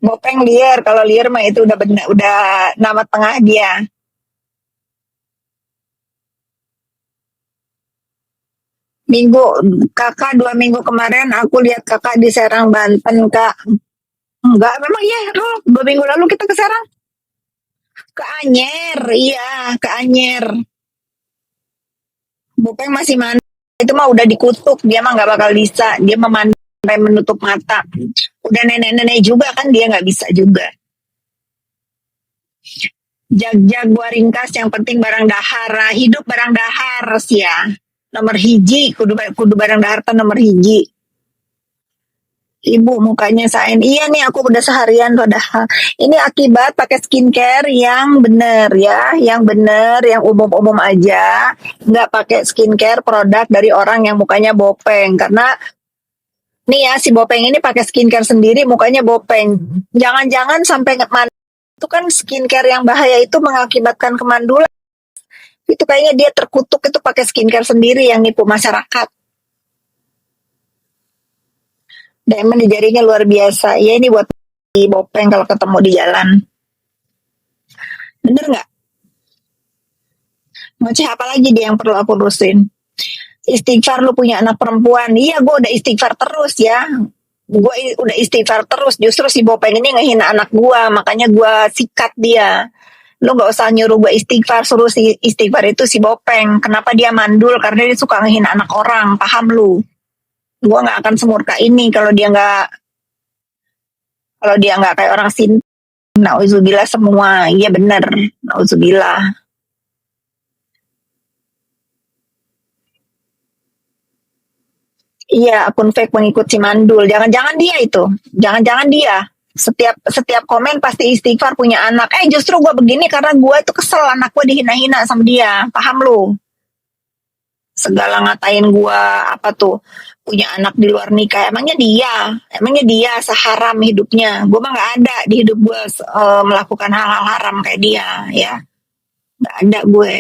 Bopeng liar, kalau liar mah itu udah bener, udah nama tengah dia. Minggu kakak 2 minggu kemarin aku lihat kakak di Serang Banten kak. Enggak, memang iya. Oh, 2 minggu lalu kita ke Serang. Ke Anyer, iya, ke Anyer. Bopeng masih mandai. Itu mah udah dikutuk, dia mah nggak bakal bisa. Dia memandai menutup mata. Udah nenek-nenek juga kan dia nggak bisa juga. Jag-jag gua ringkas, yang penting barang dahar. Nah, hidup barang dahar sih ya. Nomor hiji, kudu, kudu barang dahar tuh nomor hiji. Ibu mukanya sain. Iya nih aku udah seharian padahal. Ini akibat pakai skincare yang bener ya, yang bener, yang umum-umum aja. Nggak pakai skincare produk dari orang yang mukanya bopeng. Karena nih ya si bopeng ini pakai skincare sendiri mukanya bopeng. Jangan-jangan sampai itu kan skincare yang bahaya itu mengakibatkan kemandulan. Itu kayaknya dia terkutuk itu pakai skincare sendiri yang nipu masyarakat. Diamond di jarinya luar biasa. Ya ini buat di bopeng kalau ketemu di jalan. Bener nggak? Ngoceh apa lagi dia yang perlu aku urusin? Istighfar lu punya anak perempuan. Iya gue udah istighfar terus ya. Gue udah istighfar terus. Justru si bopeng ini ngehina anak gue. Makanya gue sikat dia. Lu gak usah nyuruh gue istighfar. Suruh si istighfar itu si bopeng. Kenapa dia mandul? Karena dia suka ngehina anak orang. Paham lu? Gue gak akan semurka ini kalau dia nggak kayak orang sini. Nauzubillah semua. Iya bener. Nauzubillah. Iya, akun fake pengikut si Mandul. Jangan-jangan dia itu. Jangan-jangan dia. Setiap setiap komen pasti istighfar punya anak. Justru gue begini karena gue tuh kesel anak gue dihina-hina sama dia. Paham lu? Segala ngatain gue apa tuh punya anak di luar nikah. Emangnya dia seharam hidupnya. Gue mah nggak ada di hidup gue melakukan hal-hal haram kayak dia ya. Nggak ada gue.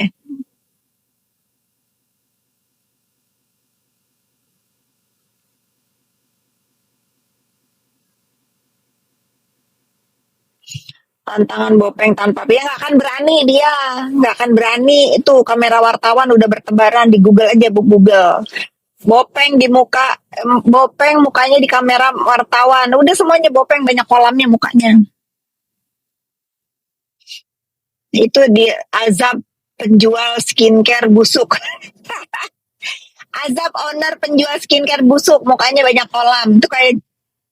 Tantangan bopeng tanpa dia nggak akan berani dia nggak akan berani itu kamera wartawan udah bertebaran di Google aja bu Google bopeng di muka bopeng mukanya di kamera wartawan udah semuanya bopeng banyak kolamnya mukanya itu di azab penjual skincare busuk azab owner penjual skincare busuk mukanya banyak kolam itu kayak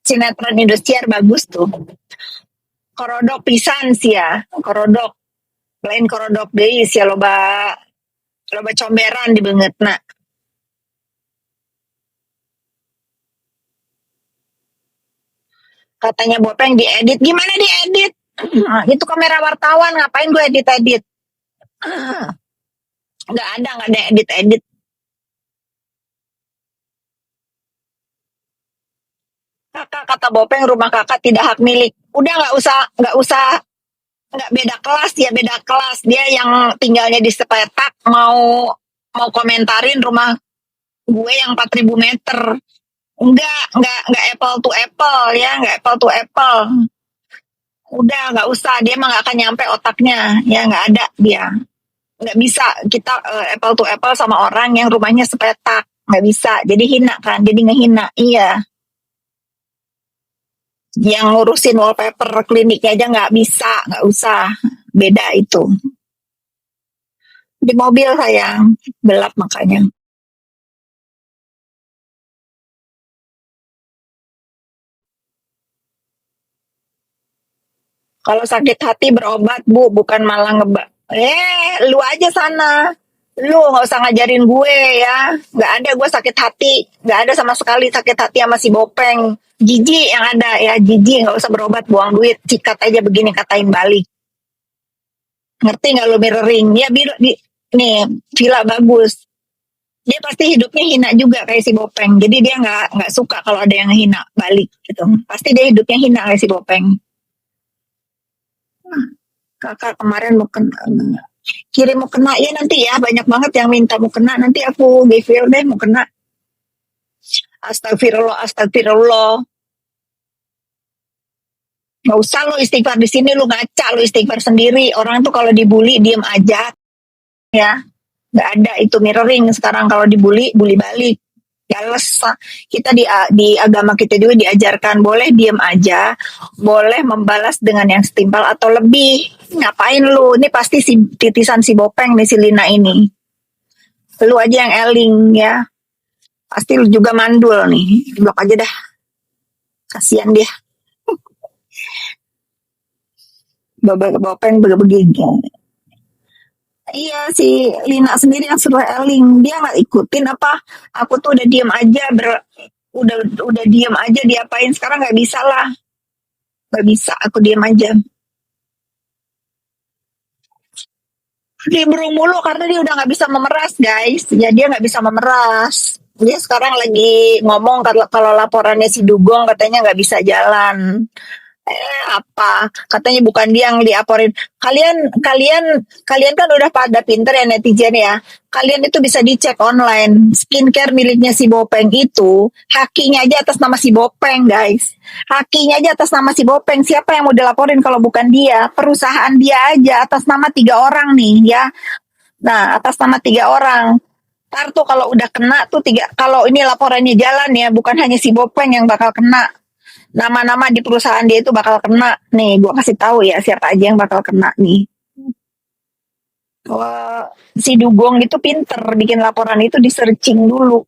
sinetron Indosiar bagus tuh korodok pisan sih ya korodok lain korodok deh sih loba loba comberan di banget nak katanya bopeng diedit gimana diedit itu kamera wartawan ngapain gue edit edit nggak ada edit edit kakak kata bopeng rumah kakak tidak hak milik udah nggak beda kelas ya beda kelas dia yang tinggalnya di sepetak mau mau komentarin rumah gue yang 4.000 meter nggak apple to apple ya nggak apple to apple udah nggak usah dia mah nggak akan nyampe otaknya ya nggak ada dia nggak bisa kita apple to apple sama orang yang rumahnya sepetak nggak bisa jadi hina kan jadi ngehina iya yang ngurusin wallpaper kliniknya aja nggak bisa nggak usah beda itu di mobil sayang gelap makanya kalau sakit hati berobat bu bukan malah lu aja sana lu nggak usah ngajarin gue ya nggak ada gue sakit hati nggak ada sama sekali sakit hati sama si bopeng jijik yang ada ya jijik nggak usah berobat buang duit sikat aja begini katain balik ngerti nggak lu mirroring ya nih villa bagus dia pasti hidupnya hina juga kayak si bopeng jadi dia nggak suka kalau ada yang hina balik gitu pasti dia hidupnya hina kayak si bopeng kakak kemarin mau kena kirim mau kena ya nanti ya banyak banget yang minta mau kena nanti aku give deh mau kena astagfirullah astagfirullah Nggak usah lo istighfar di sini, lu ngaca, lu istighfar sendiri. Orang tuh kalau dibully diem aja ya. Nggak ada itu mirroring sekarang, kalau dibully, bully balik. Yales, kita di agama kita juga diajarkan boleh diem aja, boleh membalas dengan yang setimpal atau lebih. Ngapain lu? Ini pasti si titisan si Bopeng nih, si Lina ini. Lu aja yang eling ya. Pasti lu juga mandul nih. Blok aja dah. Kasihan dia. Bopeng begini. Iya, si Lina sendiri yang suruh eling. Dia nggak ikutin apa. Aku tuh udah diem aja, udah diem aja, diapain sekarang nggak bisa lah. Nggak bisa, aku diem aja. Dia berung mulu karena dia udah nggak bisa memeras, guys. Ya dia nggak bisa memeras. Dia sekarang lagi ngomong kalau laporannya si Dugong katanya nggak bisa jalan. Apa? Katanya bukan dia yang dilaporin. Kalian kalian kalian kan udah pada pinter ya netizen ya. Kalian itu bisa dicek online. Skincare miliknya si Bopeng itu, hakinya aja atas nama si Bopeng, guys. Hakinya aja atas nama si Bopeng. Siapa yang mau dilaporin kalau bukan dia? Perusahaan dia aja atas nama 3 orang nih ya. Nah, atas nama 3 orang. Ntar tuh kalau udah kena tuh kalau ini laporannya jalan ya, bukan hanya si Bopeng yang bakal kena, nama-nama di perusahaan dia itu bakal kena. Nih, gua kasih tahu ya siapa aja yang bakal kena nih. Wah, si Dugong itu pinter bikin laporan itu di searching dulu.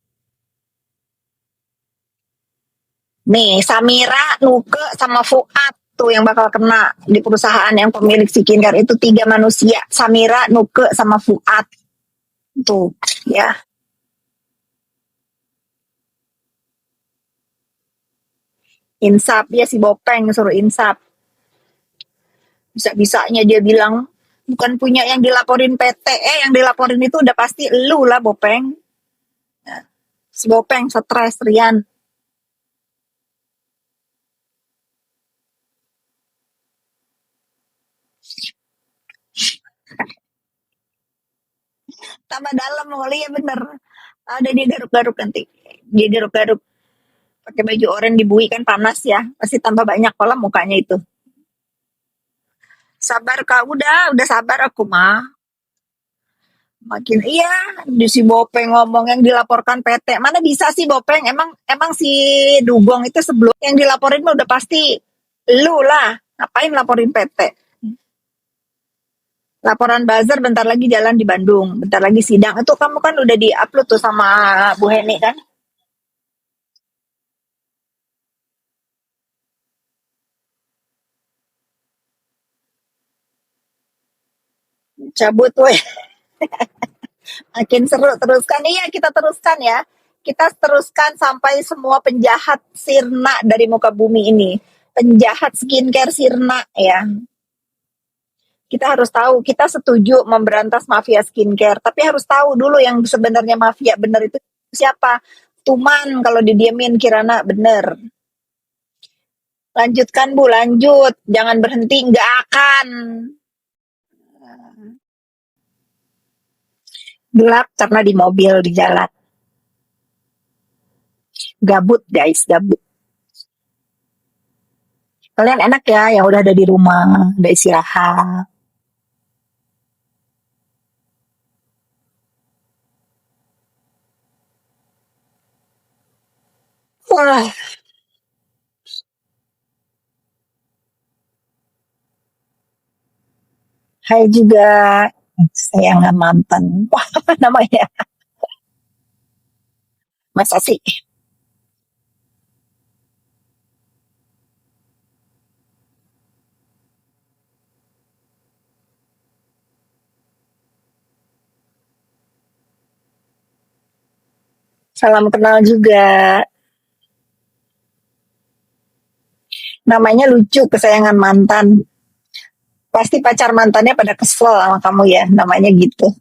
Nih, Samira, Nuke, sama Fuad tuh yang bakal kena di perusahaan yang pemilik skincare itu, 3 manusia. Samira, Nuke, sama Fuad. Tuh, ya. Insap, ya si Bopeng suruh insap. Bisa-bisanya dia bilang, bukan punya yang dilaporin PT, yang dilaporin itu udah pasti lu lah Bopeng. Si Bopeng stres, Rian. Tambah dalam kali ya, bener. Ada dia garuk-garuk nanti. Dia garuk-garuk pakai baju oranye di bui kan panas ya. Pasti tambah banyak kolam mukanya itu. Sabar Kak, udah sabar aku mah. Makin iya, di si Bopeng ngomong yang dilaporkan PT. Mana bisa sih Bopeng? Emang si Dugong itu sebelum yang dilaporin mah udah pasti lu lah. Ngapain laporin PT? Laporan buzzer bentar lagi jalan di Bandung. Bentar lagi sidang. Itu kamu kan udah di-upload tuh sama Bu Heni kan? Cabut weh. Makin seru, teruskan. Iya, kita teruskan ya. Kita teruskan sampai semua penjahat sirna dari muka bumi ini. Penjahat skincare sirna ya. Kita harus tahu, kita setuju memberantas mafia skincare, tapi harus tahu dulu yang sebenarnya mafia bener itu siapa. Tuman kalau didiemin Kirana bener. Lanjutkan Bu, lanjut. Jangan berhenti, nggak akan. Gelap karena di mobil di jalan. Gabut guys, gabut. Kalian enak ya yang udah ada di rumah, udah istirahat. Wah, hai juga sayangan mantan. Wah, apa namanya? Masa sih? Salam kenal juga. Namanya lucu, kesayangan mantan. Pasti pacar mantannya pada kesel sama kamu ya, namanya gitu.